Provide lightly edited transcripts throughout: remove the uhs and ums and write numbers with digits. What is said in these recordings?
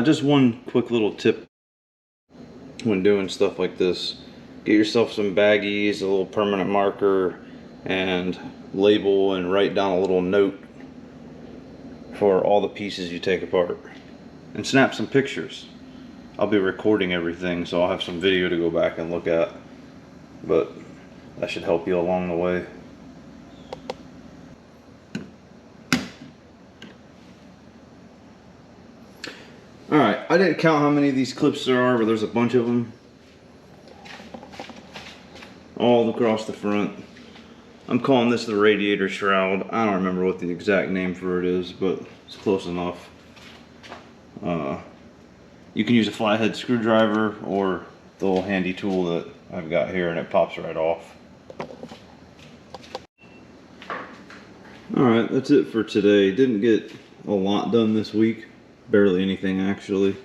Just one quick little tip when doing stuff like this. Get yourself some baggies, a little permanent marker, and label and write down a little note for all the pieces you take apart. And snap some pictures. I'll be recording everything, so I'll have some video to go back and look at. But that should help you along the way. Alright, I didn't count how many of these clips there are, but there's a bunch of them. All across the front. I'm calling this the Radiator Shroud. I don't remember what the exact name for it is, but it's close enough. You can use a flathead screwdriver or the little handy tool that I've got here, and it pops right off. Alright, that's it for today. Didn't get a lot done this week. Barely anything actually,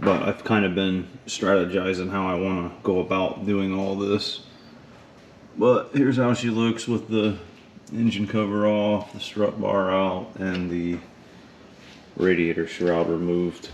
but I've kind of been strategizing how I want to go about doing all this. But here's how she looks with the engine cover off, the strut bar out, and the radiator shroud removed.